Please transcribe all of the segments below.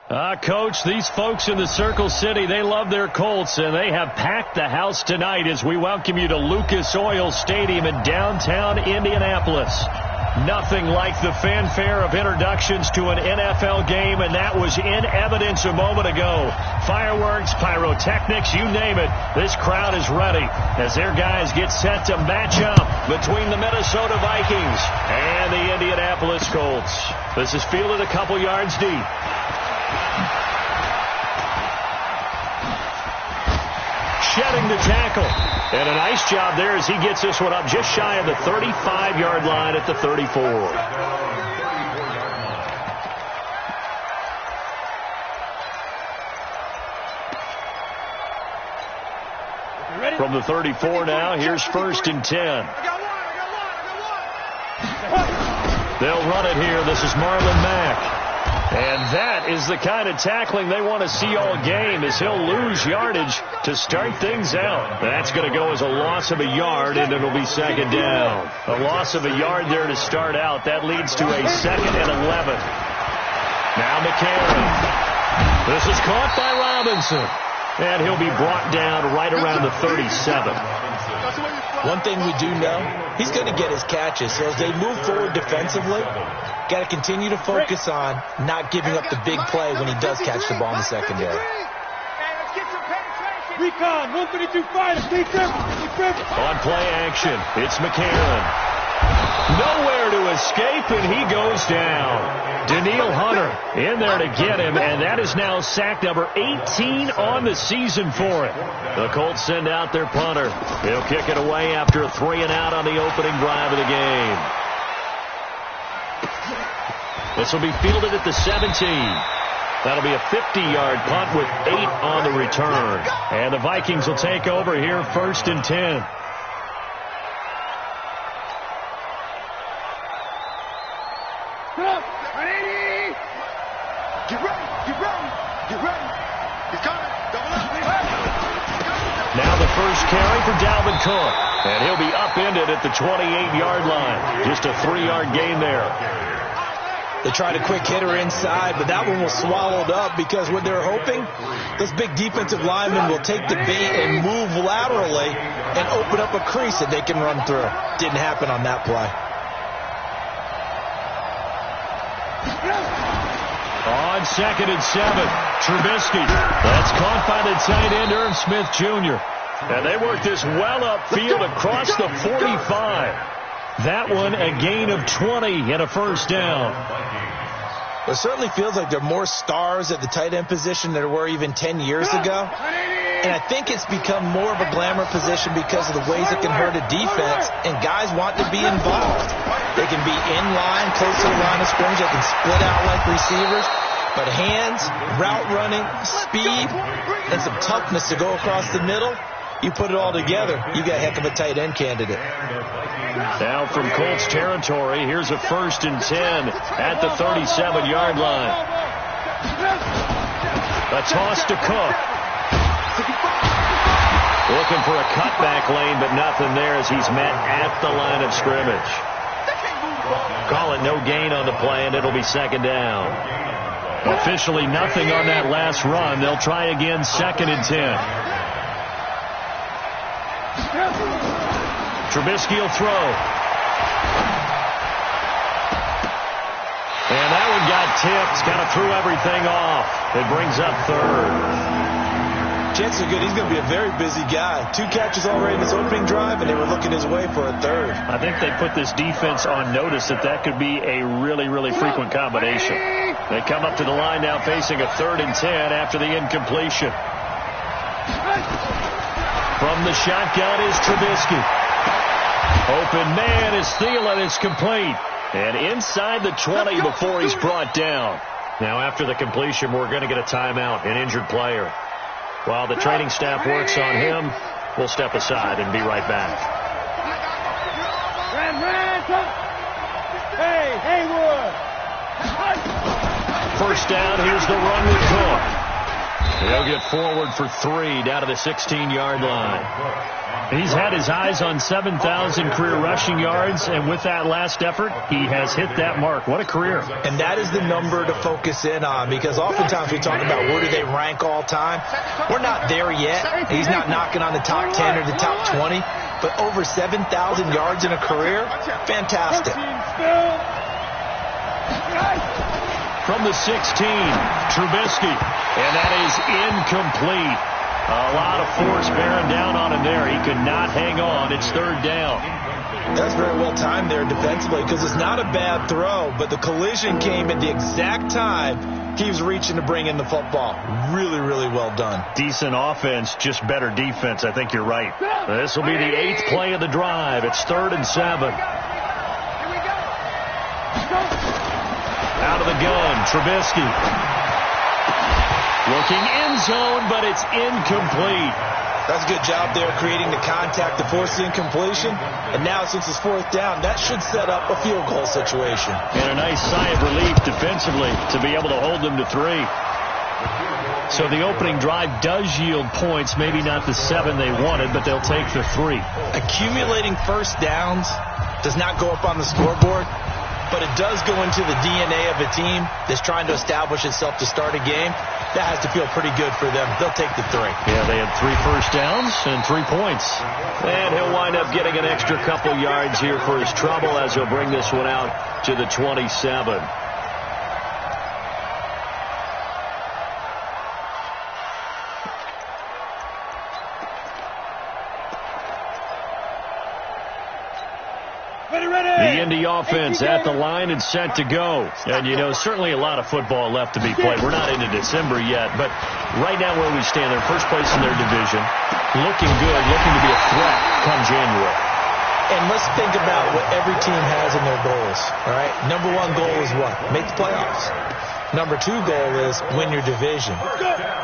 Coach, these folks in the Circle City, they love their Colts, and they have packed the house tonight as we welcome you to Lucas Oil Stadium in downtown Indianapolis. Nothing like the fanfare of introductions to an NFL game, and that was in evidence a moment ago. Fireworks, pyrotechnics, you name it. This crowd is ready as their guys get set to match up between the Minnesota Vikings and the Indianapolis Colts. This is fielded a couple yards deep. Shedding the tackle. And a nice job there as he gets this one up just shy of the 35-yard line at the 34. From the 34 now, here's 1st and 10. They'll run it here. This is Marlon Mack. And that is the kind of tackling they want to see all game, as he'll lose yardage to start things out. That's going to go as a loss of a yard, and it'll be 2nd down. A loss of a yard there to start out. That leads to a 2nd and 11. Now McCarron. This is caught by Robinson. And he'll be brought down right around the 37. One thing we do know, he's going to get his catches. So as they move forward defensively, got to continue to focus on not giving up the big play when he does catch the ball in the secondary. Recon, 132 fighter, on play action, it's McCarron. Nowhere to escape, and he goes down. Daniil Hunter in there to get him, and that is now sack number 18 on the season for him. The Colts send out their punter. He'll kick it away after a 3-and-out on the opening drive of the game. This will be fielded at the 17. That'll be a 50-yard punt with 8 on the return. And the Vikings will take over here 1st and 10. Now the first carry for Dalvin Cook. And he'll be upended at the 28-yard line. Just a 3-yard gain there. They tried a quick hitter inside, but that one was swallowed up because what they're hoping, those big defensive linemen will take the bait and move laterally and open up a crease that they can run through. Didn't happen on that play. On 2nd and 7, Trubisky. That's caught by the tight end, Irv Smith Jr. And they work this well upfield across the 45. That one a gain of 20 and a 1st down. It certainly feels like there are more stars at the tight end position than there were even 10 years ago. And I think it's become more of a glamour position because of the ways it can hurt a defense, and guys want to be involved. They can be in line, close to the line of scrimmage. They can split out like receivers. But hands, route running, speed, and some toughness to go across the middle, you put it all together, you got a heck of a tight end candidate. Now from Colts territory, here's a 1st and 10 at the 37-yard line. A toss to Cook. Looking for a cutback lane, but nothing there as he's met at the line of scrimmage. Call it no gain on the play, and it'll be 2nd down. Officially nothing on that last run. They'll try again 2nd and 10. Trubisky will throw. And that one got tipped. Kind of threw everything off. It brings up 3rd. Chances are good he's going to be a very busy guy. 2 catches already in his opening drive, and they were looking his way for a 3rd. I think they put this defense on notice that could be a really, really frequent combination. They come up to the line now facing a 3rd and 10 after the incompletion. From the shotgun is Trubisky. Open man is Thielen. It's complete. And inside the 20 before he's brought down. Now after the completion, we're going to get a timeout, an injured player. While the training staff works on him, we'll step aside and be right back. Hey, Haywood. 1st down, here's the run with Cook. He'll get forward for 3 down to the 16-yard line. He's had his eyes on 7,000 career rushing yards, and with that last effort, he has hit that mark. What a career. And that is the number to focus in on, because oftentimes we talk about where do they rank all time. We're not there yet. He's not knocking on the top 10 or the top 20, but over 7,000 yards in a career, fantastic. From the 16, Trubisky, and that is incomplete. A lot of force bearing down on him there. He could not hang on. It's 3rd down. That's very well timed there defensively, because it's not a bad throw, but the collision came at the exact time he was reaching to bring in the football. Really, really well done. Decent offense, just better defense. I think you're right. This will be the 8th play of the drive. It's 3rd and 7. Out of the gun, Trubisky. Looking end zone, but it's incomplete. That's a good job there creating the contact to force the incompletion. And now, since it's 4th down, that should set up a field goal situation. And a nice sigh of relief defensively to be able to hold them to 3. So the opening drive does yield points, maybe not the 7 they wanted, but they'll take the 3. Accumulating first downs does not go up on the scoreboard, but it does go into the DNA of a team that's trying to establish itself to start a game. That has to feel pretty good for them. They'll take the 3. Yeah, they had 3 first downs and 3 points. And he'll wind up getting an extra couple yards here for his trouble as he'll bring this one out to the 27. The Indy offense at the line and set to go. And, you know, certainly a lot of football left to be played. We're not into December yet, but right now where we stand, they're first place in their division, looking good, looking to be a threat come January. And let's think about what every team has in their goals, all right? Number 1 goal is what? Make the playoffs. Number 2 goal is win your division.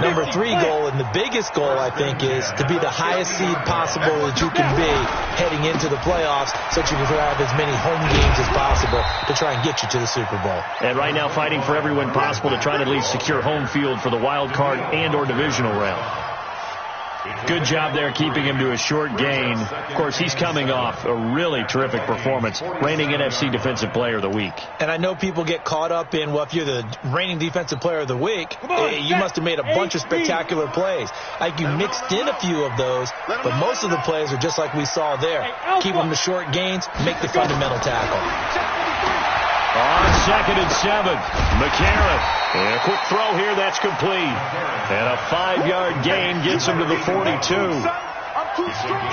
Number 3 goal, and the biggest goal, I think, is to be the highest seed possible that you can be heading into the playoffs so that you can have as many home games as possible to try and get you to the Super Bowl. And right now fighting for every win possible to try and at least secure home field for the wild card and or divisional round. Good job there keeping him to a short gain. Of course, he's coming off a really terrific performance, reigning NFC Defensive Player of the Week. And I know people get caught up in, well, if you're the reigning Defensive Player of the Week, you must have made a bunch of spectacular plays. Like you mixed in a few of those, but most of the plays are just like we saw there. Keep them to short gains, make the fundamental tackle. On 2nd and 7, McCarron. And a quick throw here, that's complete. And a 5-yard gain gets him to the 42.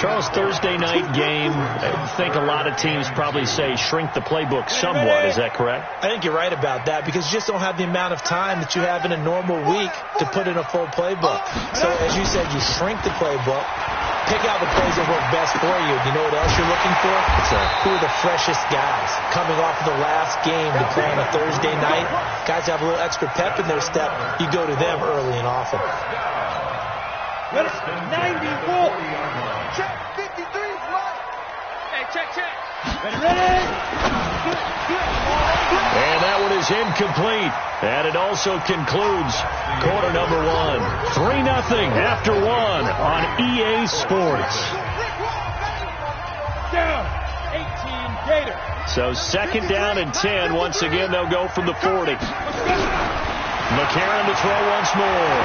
Charles, Thursday night game, I think a lot of teams probably say shrink the playbook somewhat. Is that correct? I think you're right about that, because you just don't have the amount of time that you have in a normal week to put in a full playbook. So, as you said, you shrink the playbook. Pick out the plays that work best for you. You know what else you're looking for? Who are the freshest guys coming off of the last game to play on a Thursday night? Guys have a little extra pep in their step. You go to them early and often. 90 full. Check 53 right. Hey, check. Ready. And that one is incomplete. And it also concludes quarter number 1. 3-0 after 1 on EA Sports. Down. 18 Gator. So 2nd down and 10. Once again, they'll go from the 40. McCarron to throw once more.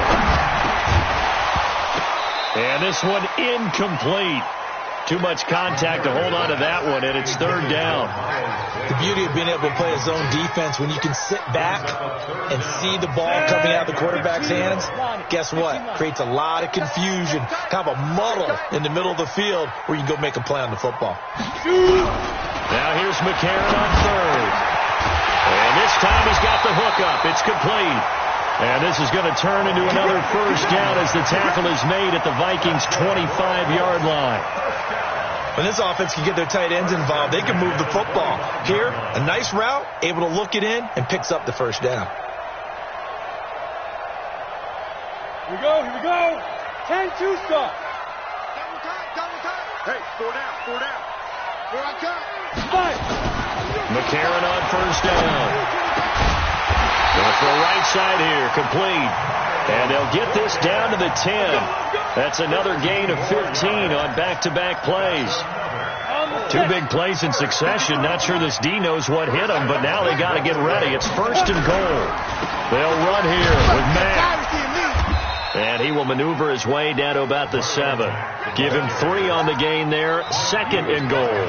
And this one incomplete. Too much contact to hold on to that one, and it's 3rd down. The beauty of being able to play a zone defense, when you can sit back and see the ball coming out of the quarterback's hands, guess what? Creates a lot of confusion, kind of a muddle in the middle of the field where you can go make a play on the football. Now here's McCarron on 3rd. And this time he's got the hook up. It's complete. And this is going to turn into another 1st down as the tackle is made at the Vikings' 25-yard line. When this offense can get their tight ends involved, they can move the football. Here, a nice route, able to look it in, and picks up the 1st down. Here we go. 10-2 stop. Double time. Hey, 4 down. Here I come. 5. McCarron on 1st down. Going for a right side here, complete. And they'll get this down to the 10. That's another gain of 15 on back-to-back plays. 2 big plays in succession. Not sure this D knows what hit him, but now they got to get ready. It's 1st and goal. They'll run here with Mack. And he will maneuver his way down to about the 7. Give him 3 on the gain there. 2nd and goal.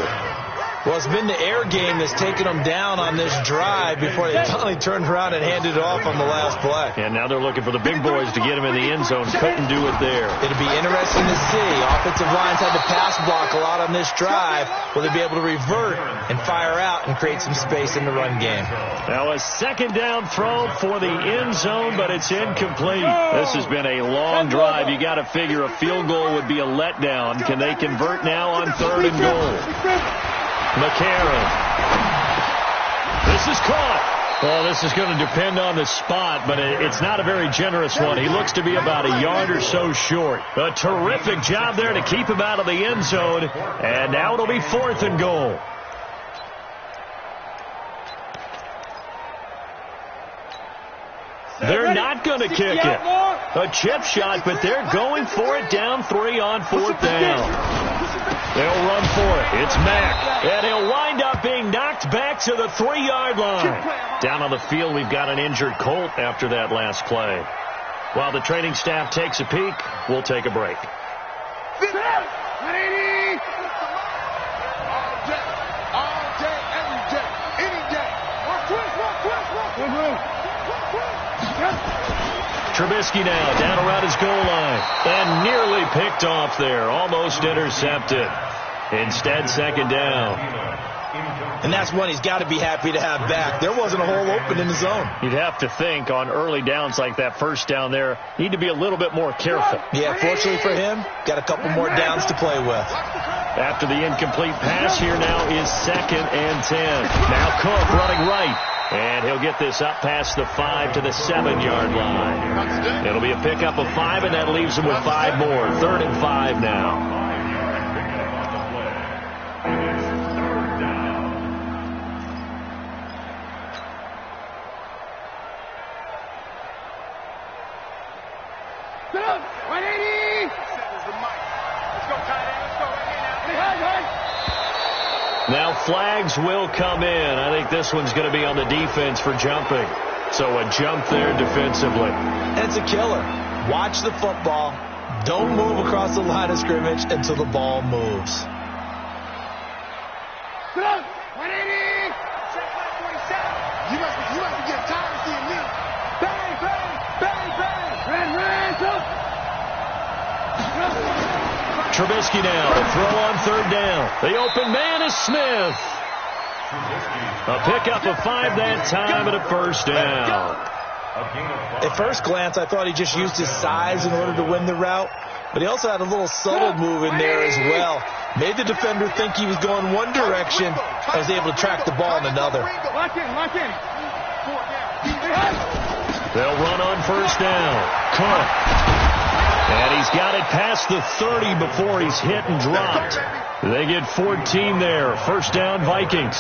Well, it's been the air game that's taken them down on this drive before they finally turned around and handed it off on the last play. And now they're looking for the big boys to get him in the end zone. Couldn't do it there. It'll be interesting to see. Offensive lines had to pass block a lot on this drive. Will they be able to revert and fire out and create some space in the run game? Now a 2nd down throw for the end zone, but it's incomplete. This has been a long drive. You got to figure a field goal would be a letdown. Can they convert now on 3rd and goal? McCarron. This is caught. Well, this is going to depend on the spot, but it's not a very generous one. He looks to be about a yard or so short. A terrific job there to keep him out of the end zone. And now it'll be 4th and goal. They're not going to kick it. A chip shot, but they're going for it down 3 on 4th down. They'll run for it. It's Mack. And he'll wind up being knocked back to the 3-yard line. Down on the field, we've got an injured Colt after that last play. While the training staff takes a peek, we'll take a break. Trubisky now down around his goal line and nearly picked off there. Almost intercepted. Instead, 2nd down. And that's one he's got to be happy to have back. There wasn't a hole open in the zone. You'd have to think on early downs like that 1st down there, need to be a little bit more careful. Yeah, fortunately for him, got a couple more downs to play with. After the incomplete pass, here now is 2nd and 10. Now Cook running right. And he'll get this up past the 5 to the 7-yard line. It'll be a pickup of 5, and that leaves him with 5 more. 3rd and 5 now. Now flags will come in. I think this one's going to be on the defense for jumping. So a jump there defensively. And it's a killer. Watch the football. Don't move across the line of scrimmage until the ball moves. You must be getting tired of seeing me. Bang, bang, bang, bang. Ran, Trubisky now to throw on 3rd down. The open man is Smith. A pickup of 5 that time and a 1st down. At first glance, I thought he just used his size in order to win the route, but he also had a little subtle move in there as well. Made the defender think he was going one direction and was able to track the ball in another. Lock in. They'll run on 1st down. Cook. And he's got it past the 30 before he's hit and dropped. They get 14 there. 1st down, Vikings.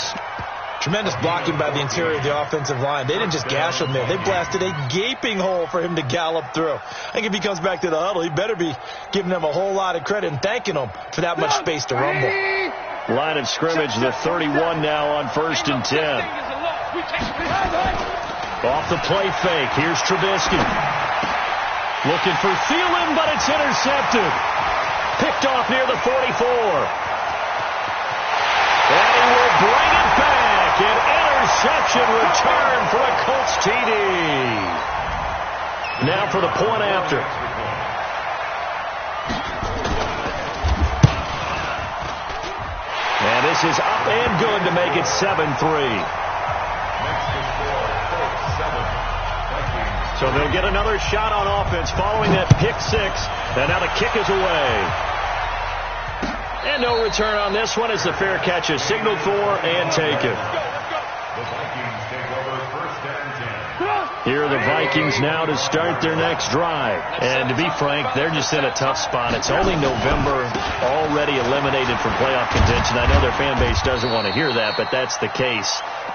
Tremendous blocking by the interior of the offensive line. They didn't just gash him there. They blasted a gaping hole for him to gallop through. I think if he comes back to the huddle, he better be giving them a whole lot of credit and thanking them for that much space to rumble. Line of scrimmage, the 31 now on 1st and 10. Off the play fake. Here's Trubisky. Looking for Thielen, but it's intercepted. Picked off near the 44. And he will bring it back. An interception return for a Colts TD. Now for the point after. And this is up and good to make it 7-3. So they'll get another shot on offense following that pick 6. And now the kick is away. And no return on this one as the fair catch is signaled for and taken. The Vikings take over 1st and 10. Here are the Vikings now to start their next drive. And to be frank, they're just in a tough spot. It's only November, already eliminated from playoff contention. I know their fan base doesn't want to hear that, but that's the case.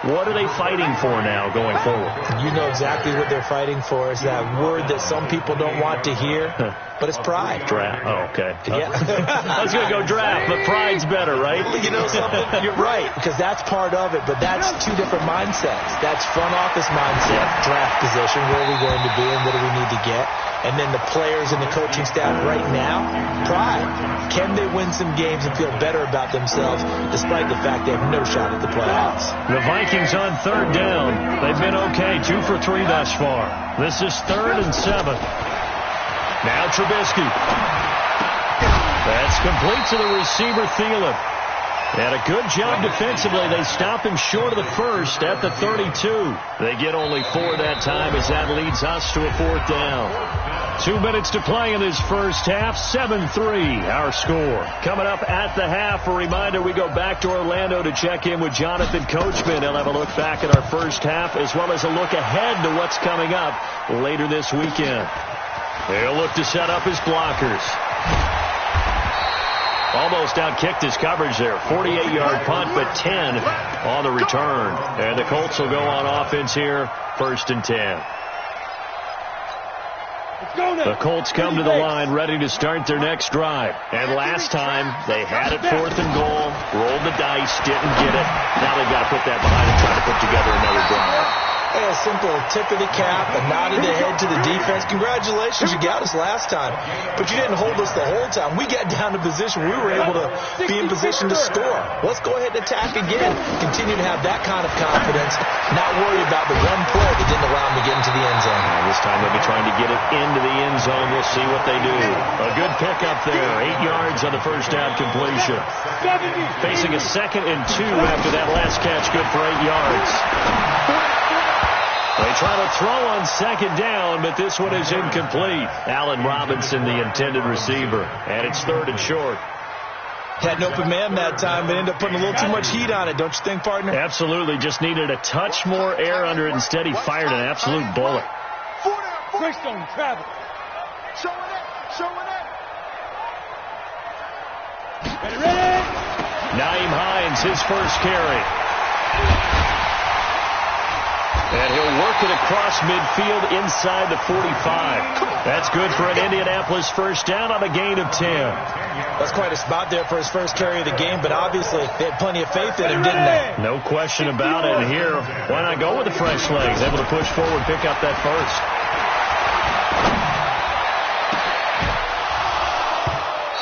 What are they fighting for now going forward? You know exactly what they're fighting for. Is that word that some people don't want to hear, but it's pride. Draft. Oh, okay. Yeah. I was going to go draft, but pride's better, right? You know something? You're right, because that's part of it, but that's two different mindsets. That's front office mindset, draft position, where are we going to be and what do we need to get? And then the players and the coaching staff right now, pride. Can they win some games and feel better about themselves despite the fact they have no shot at the playoffs? The Vikings on third down. They've been okay, 2 for 3 thus far. This is 3rd and 7. Now Trubisky. That's complete to the receiver, Thielen. And a good job defensively. They stop him short of the first at the 32. They get only 4 that time as that leads us to a 4th down. 2 minutes to play in this first half. 7-3 our score. Coming up at the half, a reminder we go back to Orlando to check in with Jonathan Coachman. He'll have a look back at our first half as well as a look ahead to what's coming up later this weekend. He'll look to set up his blockers. Almost outkicked his coverage there. 48-yard punt, but 10 on the return. And the Colts will go on offense here, 1st and 10. The Colts come to the line ready to start their next drive. And last time, they had it 4th and goal, rolled the dice, didn't get it. Now they've got to put that behind and try to put together another drive. Hey, a simple tip of the cap, a nod of the head to the defense. Congratulations, you got us last time. But you didn't hold us the whole time. We got down to position. We were able to be in position to score. Let's go ahead and attack again. Continue to have that kind of confidence. Not worry about the one play that didn't allow them to get into the end zone. This time they'll be trying to get it into the end zone. We'll see what they do. A good pickup there. 8 yards on the first down completion. Facing a 2nd and 2 after that last catch. Good for 8 yards. They try to throw on 2nd down, but this one is incomplete. Allen Robinson, the intended receiver, and it's 3rd and short. Had an open man that time, but ended up putting a little too much heat on it, don't you think, partner? Absolutely. Just needed a touch more air under it. Instead, he fired an absolute bullet. Greystone travel. Showing it. Ready. Nyheim Hines, his first carry. And he'll work it across midfield inside the 45. That's good for an Indianapolis first down on a gain of 10. That's quite a spot there for his first carry of the game, but obviously they had plenty of faith in him, didn't they? No question about it. And here, why not go with the fresh legs? Able to push forward, pick up that first.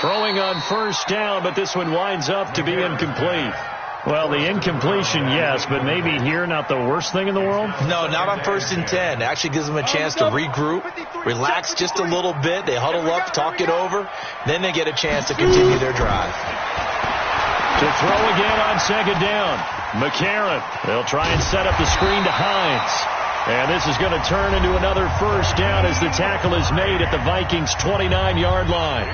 Throwing on first down, but this one winds up to be incomplete. Well, the incompletion, yes, but maybe here not the worst thing in the world? No, not on 1st and 10. It actually gives them a chance to regroup, relax just a little bit. They huddle up, talk it over. Then they get a chance to continue their drive. To throw again on 2nd down. McCarron. They'll try and set up the screen to Hines. And this is going to turn into another first down as the tackle is made at the Vikings' 29-yard line.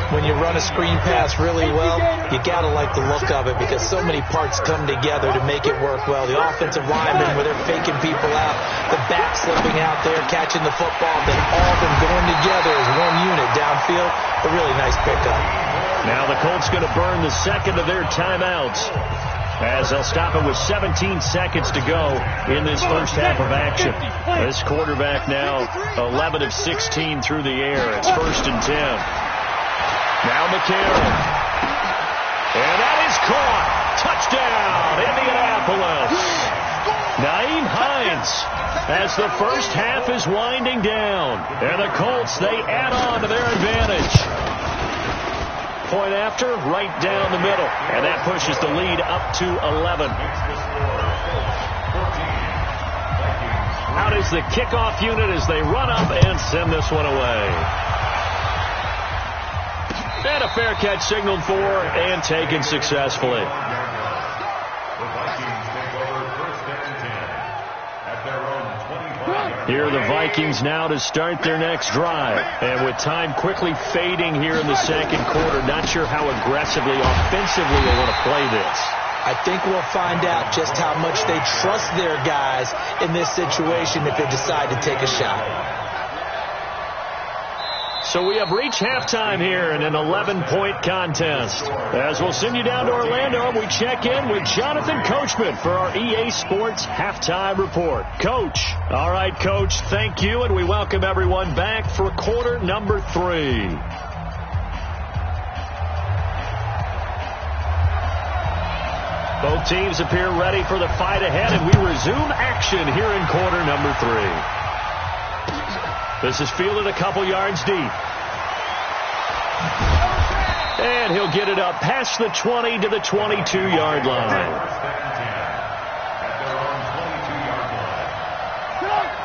When you run a screen pass really well, you got to like the look of it because so many parts come together to make it work well. The offensive linemen, where they're faking people out, the back slipping out there, catching the football, then all of them going together as one unit downfield. A really nice pickup. Now the Colts going to burn the 2nd of their timeouts as they'll stop it with 17 seconds to go in this first half of action. This quarterback now 11 of 16 through the air. It's 1st and 10. Now McCarron. And that is caught. Touchdown, Indianapolis. Nyheim Hines as the first half is winding down. And the Colts, they add on to their advantage. Point after, right down the middle. And that pushes the lead up to 11. Out is the kickoff unit as they run up and send this one away. And a fair catch signaled for and taken successfully. Here are the Vikings now to start their next drive. And with time quickly fading here in the 2nd quarter, not sure how aggressively, offensively they want to play this. I think we'll find out just how much they trust their guys in this situation if they decide to take a shot. So we have reached halftime here in an 11-point contest. As we'll send you down to Orlando, we check in with Jonathan Coachman for our EA Sports Halftime Report. Coach. All right, Coach, thank you, and we welcome everyone back for quarter number 3. Both teams appear ready for the fight ahead, and we resume action here in quarter number 3. This is fielded a couple yards deep. And he'll get it up past the 20 to the 22-yard line.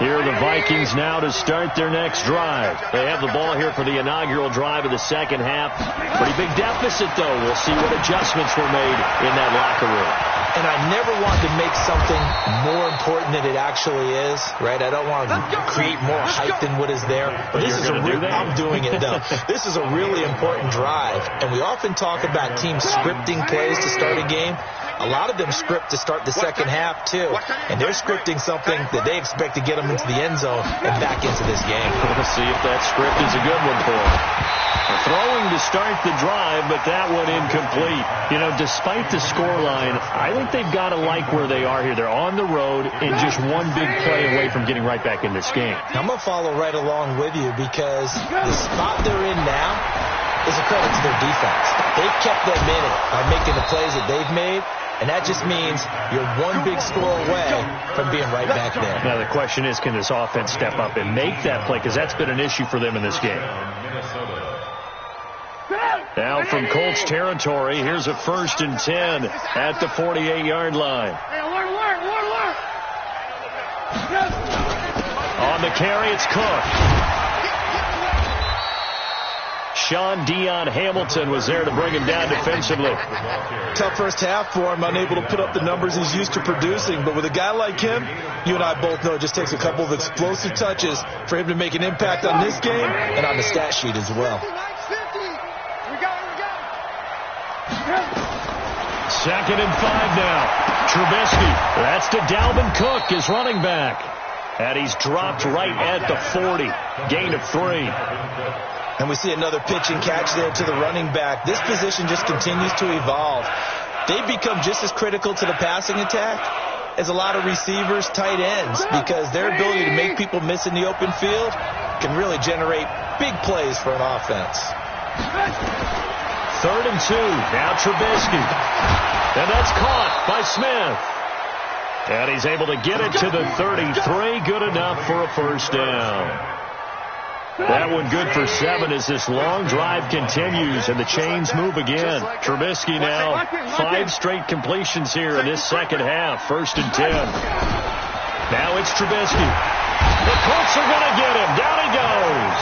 Here are the Vikings now to start their next drive. They have the ball here for the inaugural drive of the second half. Pretty big deficit, though. We'll see what adjustments were made in that locker room. And I never want to make something more important than it actually is, right? I don't want to create more hype than what is there. But this is I'm doing it, though. This is a really important drive. And we often talk about teams scripting plays to start a game. A lot of them script to start the second half, too. And they're scripting something that they expect to get them into the end zone and back into this game. We'll see if that script is a good one for them. Throwing to start the drive, but that one incomplete. You know, despite the scoreline, I think they've got to like where they are here. They're on the road and just one big play away from getting right back in this game. I'm going to follow right along with you because the spot they're in now is a credit to their defense. They've kept them in it by making the plays that they've made. And that just means you're one big score away from being right back there. Now, the question is, can this offense step up and make that play? Because that's been an issue for them in this game. Now from Colts territory, here's a 1st and 10 at the 48-yard line. On the carry, it's Cook. Sean Dion Hamilton was there to bring him down defensively. Tough first half for him, unable to put up the numbers he's used to producing. But with a guy like him, you and I both know it just takes a couple of explosive touches for him to make an impact on this game and on the stat sheet as well. 2nd and 5 now. Trubisky. That's to Dalvin Cook, his running back. And he's dropped right at the 40. Gain of 3. And we see another pitch and catch there to the running back. This position just continues to evolve. They've become just as critical to the passing attack as a lot of receivers, tight ends, because their ability to make people miss in the open field can really generate big plays for an offense. 3rd and 2. Now Trubisky. And that's caught by Smith. And he's able to get it to the 33. Good enough for a 1st down. That one good for 7 as this long drive continues and the chains move again. Trubisky now 5 straight completions here in this second half. 1st and 10. Now it's Trubisky. The Colts are going to get him. Down he goes.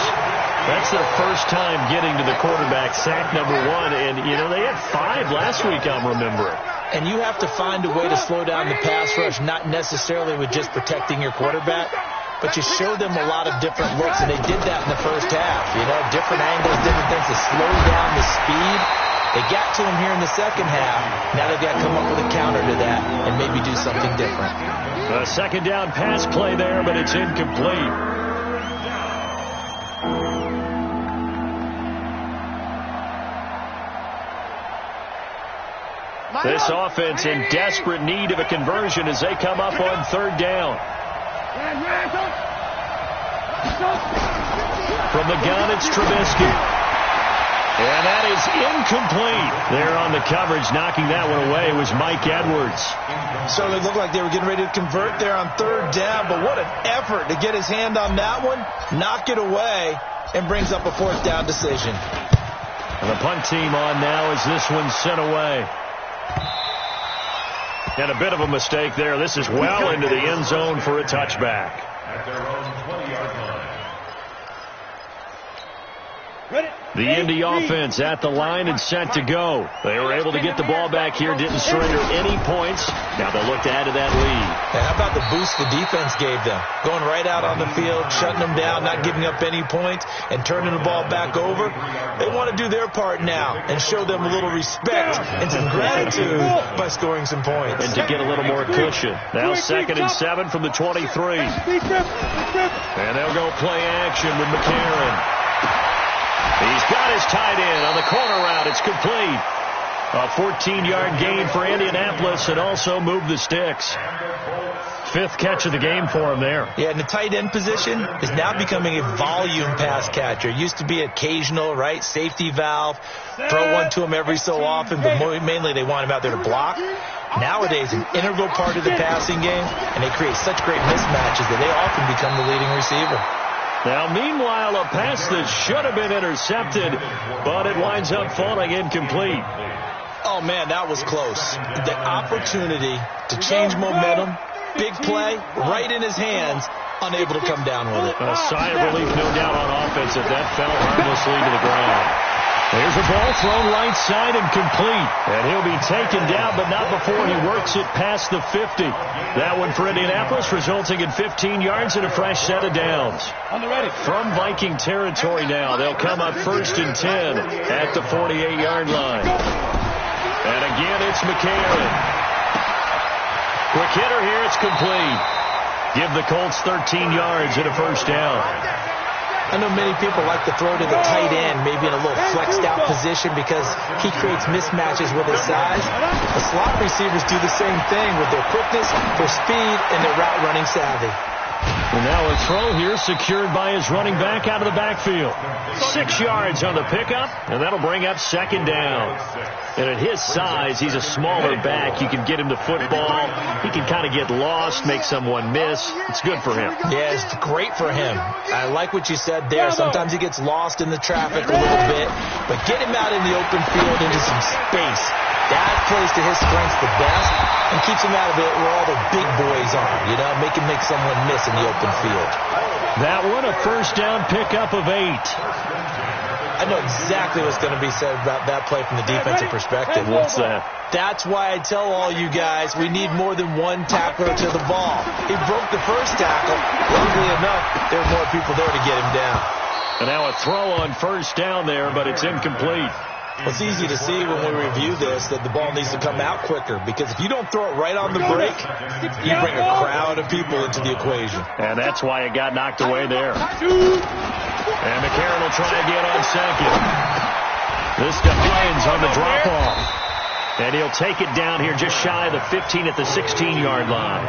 That's their first time getting to the quarterback, sack number 1. And, you know, they had 5 last week, I'm remembering. And you have to find a way to slow down the pass rush, not necessarily with just protecting your quarterback, but you show them a lot of different looks, and they did that in the first half. You know, different angles, different things to slow down the speed. They got to him here in the second half. Now they've got to come up with a counter to that and maybe do something different. A 2nd down pass play there, but it's incomplete. This offense in desperate need of a conversion as they come up on 3rd down. From the gun, it's Trubisky. And that is incomplete. There on the coverage, knocking that one away was Mike Edwards. Certainly looked like they were getting ready to convert there on 3rd down, but what an effort to get his hand on that one, knock it away, and brings up a 4th down decision. And the punt team on now as this one's sent away. And a bit of a mistake there. This is well into the end zone for a touchback. At their own 20-yard line. Ready? The Indy offense at the line and set to go. They were able to get the ball back here, didn't surrender any points. Now they'll look to add to that lead. And how about the boost the defense gave them? Going right out on the field, shutting them down, not giving up any points, and turning the ball back over. They want to do their part now and show them a little respect and some gratitude by scoring some points. And to get a little more cushion. Now 2nd and 7 from the 23. And they'll go play action with McCarron. He's got his tight end on the corner route. It's complete. A 14-yard gain for Indianapolis and also moved the sticks. 5th catch of the game for him there. Yeah, and the tight end position is now becoming a volume pass catcher. It used to be occasional, right? Safety valve. Throw one to him every so often, but mainly they want him out there to block. Nowadays, an integral part of the passing game, and they create such great mismatches that they often become the leading receiver. Now, meanwhile, a pass that should have been intercepted, but it winds up falling incomplete. Oh, man, that was close. The opportunity to change momentum, big play, right in his hands, unable to come down with it. A sigh of relief, no doubt, on offense if that fell harmlessly to the ground. There's a ball thrown right side and complete. And he'll be taken down, but not before he works it past the 50. That one for Indianapolis, resulting in 15 yards and a fresh set of downs. From Viking territory now, they'll come up 1st and 10 at the 48-yard line. And again, it's McCarron. Quick hitter here, it's complete. Give the Colts 13 yards and a first down. I know many people like to throw to the tight end, maybe in a little flexed out position because he creates mismatches with his size. The slot receivers do the same thing with their quickness, their speed, and their route running savvy. And now a throw here secured by his running back out of the backfield. 6 yards on the pickup, and that'll bring up 2nd down. And at his size, he's a smaller back. You can get him the football. He can kind of get lost, make someone miss. It's good for him. Yeah, it's great for him. I like what you said there. Sometimes he gets lost in the traffic a little bit, but get him out in the open field into some space. That plays to his strengths the best and keeps him out of it where all the big boys are, you know, make him make someone miss in the open field. That one, a first down pickup of 8. I know exactly what's going to be said about that play from the defensive perspective. What's that? That's why I tell all you guys we need more than one tackler to the ball. He broke the first tackle. Luckily enough, there were more people there to get him down. And now a throw on first down there, but it's incomplete. Well, it's easy to see when we review this that the ball needs to come out quicker because if you don't throw it right on the break, you bring a crowd of people into the equation. And that's why it got knocked away there. And McCarron will try again on 2nd. This defends on the drop-off. And he'll take it down here just shy of the 15 at the 16-yard line.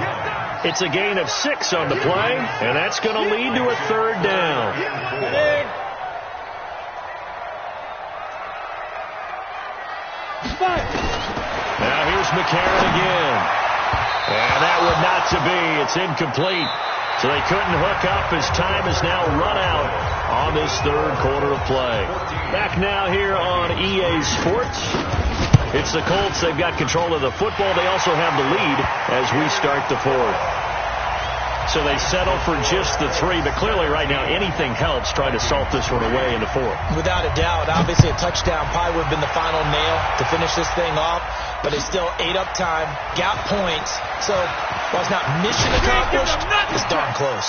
It's a gain of 6 on the play, and that's going to lead to a 3rd down. Now here's McCarron again. And that would not to be. It's incomplete. So they couldn't hook up as time has now run out on this 3rd quarter of play. Back now here on EA Sports. It's the Colts. They've got control of the football. They also have the lead as we start the 4th. So they settle for just the 3, but clearly right now anything helps trying to salt this one away in the 4th. Without a doubt, obviously a touchdown probably would have been the final nail to finish this thing off, but it's still ate up time, got points, so while it's not mission accomplished, it's darn close.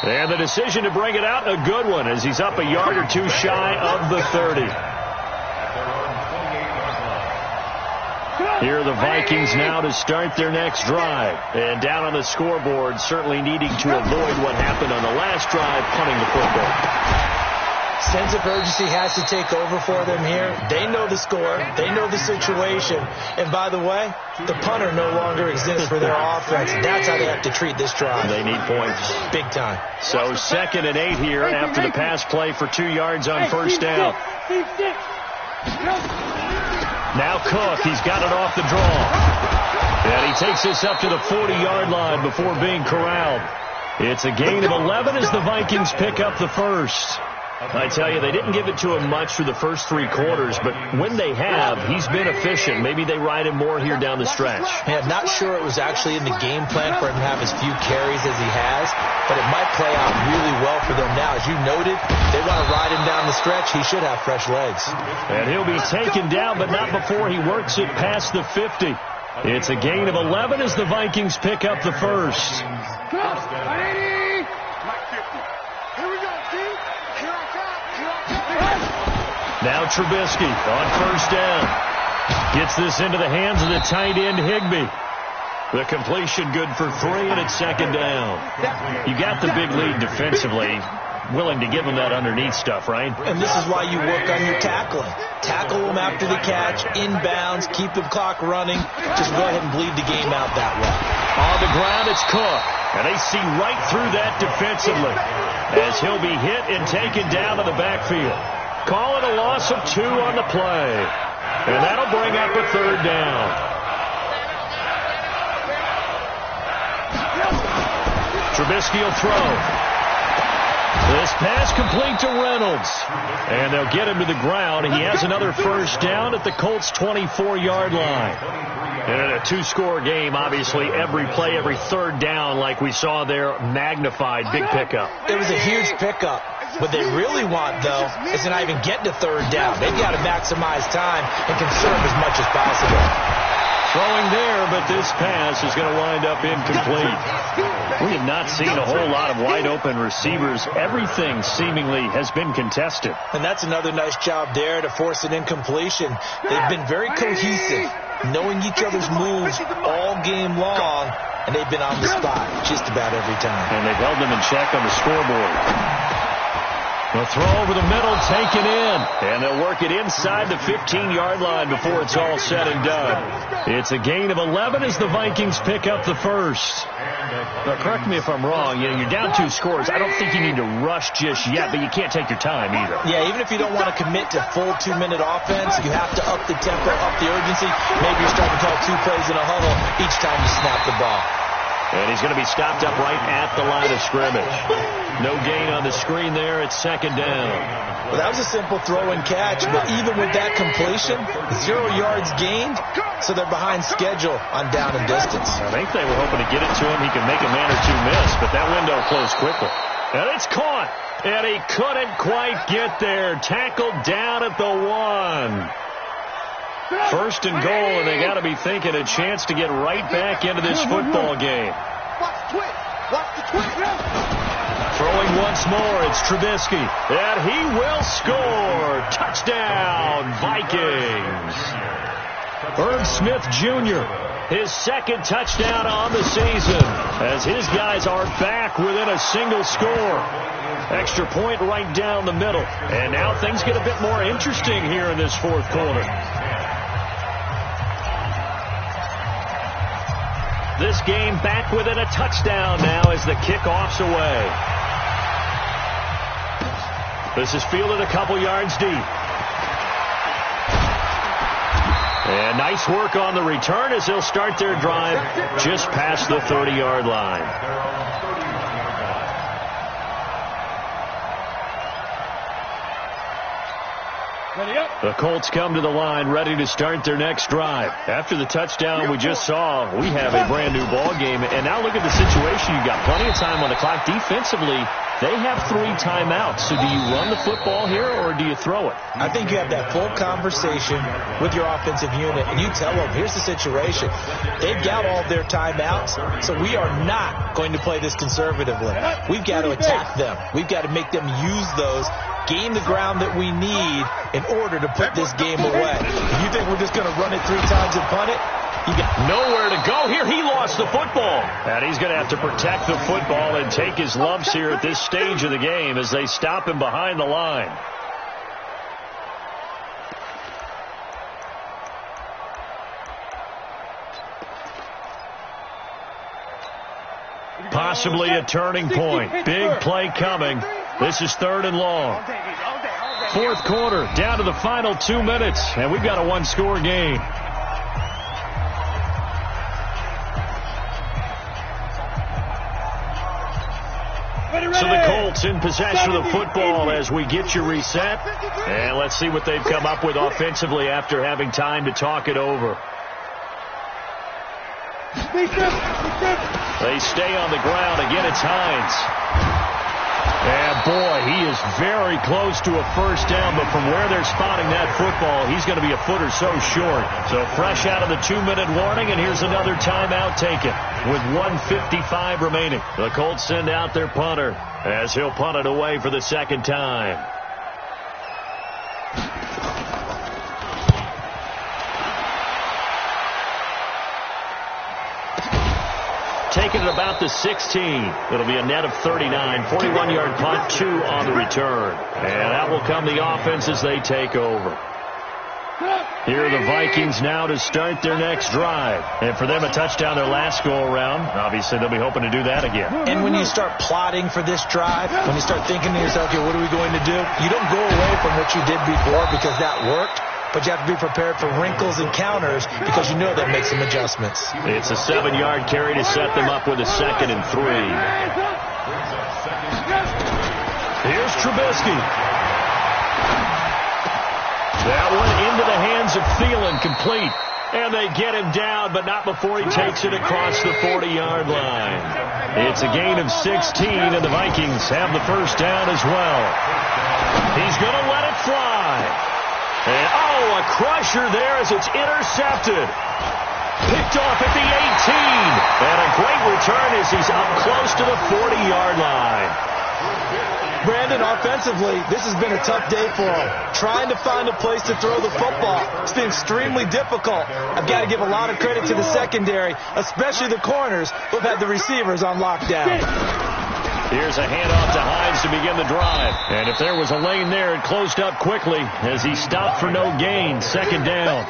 And the decision to bring it out, a good one, as he's up a yard or 2 shy of the 30. Here are the Vikings now to start their next drive. And down on the scoreboard, certainly needing to avoid what happened on the last drive, punting the football. Sense of urgency has to take over for them here. They know the score. They know the situation. And by the way, the punter no longer exists for their offense. That's how they have to treat this drive. They need points. Big time. So 2nd and 8 here after the pass play for 2 yards on first down. Now Cook, he's got it off the draw. And he takes this up to the 40-yard line before being corralled. It's a gain of 11 as the Vikings pick up the first. I tell you, they didn't give it to him much through the first 3 quarters, but when they have, he's been efficient. Maybe they ride him more here down the stretch. Yeah, not sure it was actually in the game plan for him to have as few carries as he has, but it might play out really well for them now. As you noted, they want to ride him down the stretch. He should have fresh legs. And he'll be taken down, but not before he works it past the 50. It's a gain of 11 as the Vikings pick up the first. Now Trubisky on first down. Gets this into the hands of the tight end, Higbee. The completion good for 3, and it's second down. You got the big lead defensively. Willing to give him that underneath stuff, right? And this is why you work on your tackling. Tackle them after the catch, inbounds, keep the clock running. Just go ahead and bleed the game out that way. On the ground, it's Cook. And they see right through that defensively as he'll be hit and taken down to the backfield. Call it a loss of 2 on the play. And that'll bring up a third down. Trubisky will throw. This pass complete to Reynolds. And they'll get him to the ground. He has another first down at the Colts' 24-yard line. And in a 2-score game, obviously, every play, every third down, like we saw there, magnified. Big pickup. It was a huge pickup. What they really want, though, is to not even get to third down. They've got to maximize time and conserve as much as possible. Throwing there, but this pass is going to wind up incomplete. We have not seen a whole lot of wide-open receivers. Everything seemingly has been contested. And that's another nice job there to force an incompletion. They've been very cohesive, knowing each other's moves all game long, and they've been on the spot just about every time. And they've held them in check on the scoreboard. The throw over the middle, taken in. And they'll work it inside the 15-yard line before it's all said and done. It's a gain of 11 as the Vikings pick up the first. Now, correct me if I'm wrong. You're down 2 scores. I don't think you need to rush just yet, but you can't take your time either. Yeah, even if you don't want to commit to full 2-minute offense, you have to up the tempo, up the urgency. Maybe you're starting to call 2 plays in a huddle each time you snap the ball. And he's going to be stopped up right at the line of scrimmage. No gain on the screen there. It's second down. Well, that was a simple throw and catch, but even with that completion, 0 yards gained, so they're behind schedule on down and distance. I think they were hoping to get it to him. He could make a man or 2 miss, but that window closed quickly. And it's caught, and he couldn't quite get there. Tackled down at the 1. First and goal, and they got to be thinking a chance to get right back into this football game. Throwing once more, it's Trubisky, and he will score. Touchdown, Vikings. Herb Smith Jr., his second touchdown on the season, as his guys are back within a single score. Extra point right down the middle, and now things get a bit more interesting here in this fourth quarter. This game back within a touchdown now as the kickoff's away. This is fielded a couple yards deep. And nice work on the return as they'll start their drive just past the 30-yard line. The Colts come to the line ready to start their next drive. After the touchdown we just saw, we have a brand new ball game. And now look at the situation. You've got plenty of time on the clock. Defensively, they have 3 timeouts. So do you run the football here or do you throw it? I think you have that full conversation with your offensive unit, and you tell them, here's the situation. They've got all their timeouts, so we are not going to play this conservatively. We've got to attack them. We've got to make them use those, gain the ground that we need in order to put this game away. If you think we're just going to run it 3 times and punt it, you got nowhere to go here. He lost the football. And he's going to have to protect the football and take his lumps here at this stage of the game as they stop him behind the line. Possibly a turning point. Big play coming. This is 3rd and long. Fourth quarter, down to the final 2 minutes, and we've got a 1-score game. So the Colts in possession of the football as we get you reset. And let's see what they've come up with offensively after having time to talk it over. They stay on the ground. Again, it's Hines. And boy, he is very close to a first down, but from where they're spotting that football, he's going to be a foot or so short. So fresh out of the 2-minute warning, and here's another timeout taken with 1:55 remaining. The Colts send out their punter as he'll punt it away for the second time. Taking it about the 16. It'll be a net of 39. 41-yard punt, 2 on the return. And that will come the offense as they take over. Here are the Vikings now to start their next drive. And for them, a touchdown their last go-around. Obviously, they'll be hoping to do that again. And when you start plotting for this drive, when you start thinking to yourself, okay, what are we going to do? You don't go away from what you did before because that worked. But you have to be prepared for wrinkles and counters because you know they'll make some adjustments. It's a 7-yard carry to set them up with a 2nd and 3. Here's Trubisky. That one into the hands of Thielen, complete. And they get him down, but not before he takes it across the 40-yard line. It's a gain of 16, and the Vikings have the first down as well. He's going to let it fly. And, a crusher there as it's intercepted. Picked off at the 18. And a great return as he's up close to the 40-yard line. Brandon, offensively, this has been a tough day for him. Trying to find a place to throw the football. It's been extremely difficult. I've got to give a lot of credit to the secondary, especially the corners who have had the receivers on lockdown. Here's a handoff to Hines to begin the drive. And if there was a lane there, it closed up quickly as he stopped for no gain. 2nd down.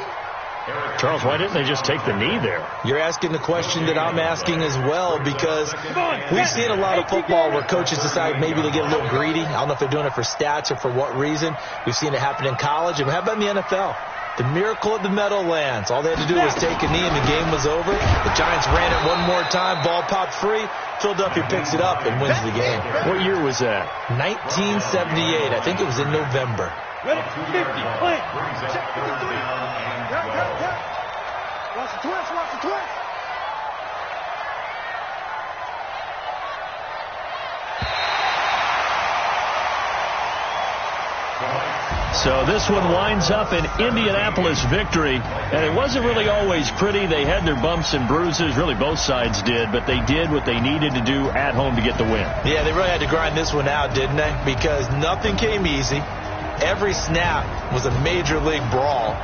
Charles, why didn't they just take the knee there? You're asking the question that I'm asking as well, because we've seen a lot of football where coaches decide maybe to get a little greedy. I don't know if they're doing it for stats or for what reason. We've seen it happen in college. And how about in the NFL? The miracle of the Meadowlands. All they had to do was take a knee and the game was over. The Giants ran it one more time. Ball popped free. Philadelphia picks it up and wins the game. What year was that? 1978. I think it was in November. Ready? 50. Plant. Check 53. Watch the twist. Watch the twist. So this one winds up an Indianapolis victory, and it wasn't really always pretty. They had their bumps and bruises, really both sides did, but they did what they needed to do at home to get the win. Yeah, they really had to grind this one out, didn't they? Because nothing came easy. Every snap was a major league brawl.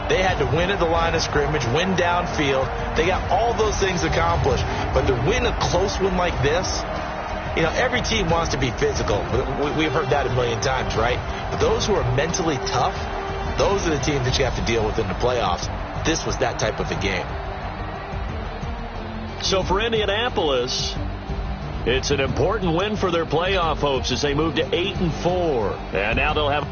They had to win at the line of scrimmage, win downfield. They got all those things accomplished. But to win a close one like this, you know, every team wants to be physical. We've heard that a million times, right? But those who are mentally tough, those are the teams that you have to deal with in the playoffs. This was that type of a game. So for Indianapolis, it's an important win for their playoff hopes as they move to 8-4. And now they'll have